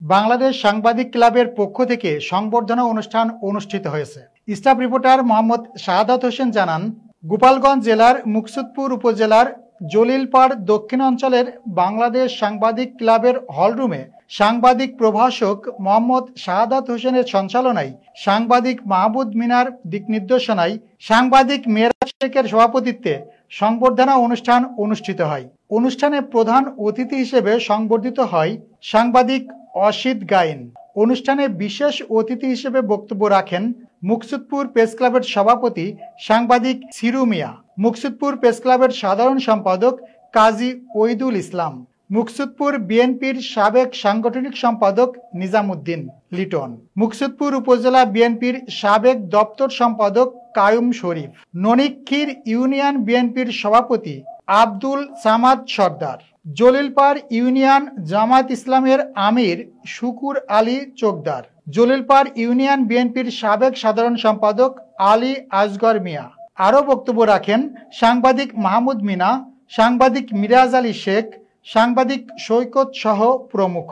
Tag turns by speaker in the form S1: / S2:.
S1: বাংলাদেশ সাংবাদিক ক্লাবের পক্ষ থেকে সংবর্ধনা অনুষ্ঠান অনুষ্ঠিত হয়েছে। স্টাফ রিপোর্টার মোহাম্মদ শাহাদাত হোসেন জানান, গোপালগঞ্জ জেলার মুকসুদপুর উপজেলার জলিলপাড় দক্ষিণাঞ্চলের বাংলাদেশ সাংবাদিক ক্লাবের হলরুমে সাংবাদিক প্রভাষক মোহাম্মদ শাহাদাত হোসেনের সঞ্চালনায়, সাংবাদিক মাহমুদ মিনার দিক নির্দেশনায়, সাংবাদিক মেরাজ শেখের সভাপতিত্বে সংবর্ধনা অনুষ্ঠান অনুষ্ঠিত হয়। অনুষ্ঠানে প্রধান অতিথি হিসেবে সংবর্ধিত হয় সাংবাদিক অসিত গায়েন। অনুষ্ঠানে বিশেষ অতিথি হিসেবে বক্তব্য রাখেন মুকসুদপুর প্রেস ক্লাবের সভাপতি সাংবাদিক সিরু মিয়া, মুকসুদপুর প্রেস ক্লাবের সাধারণ সম্পাদক কাজী ওইদুল ইসলাম, মুকসুদপুর বিএনপির সাবেক সাংগঠনিক সম্পাদক নিজামুদ্দিন লিটন, মুকসুদপুর উপজেলা বিএনপির সাবেক দপ্তর সম্পাদক কায়ুম শরীফ, ননিক্ষীর ইউনিয়ন বিএনপির সভাপতি আব্দুল সামাদ সর্দার, জলিলপাড় ইউনিয়ন জামাত ইসলামের আমির শুকুর আলী চোকদার, জলিলপাড় ইউনিয়ন বিএনপির সাবেক সাধারণ সম্পাদক আলী আসগর মিয়া। আরও বক্তব্য রাখেন সাংবাদিক মাহমুদ মিনা, সাংবাদিক মিরাজ আলী শেখ, সাংবাদিক সৈকত সহ প্রমুখ।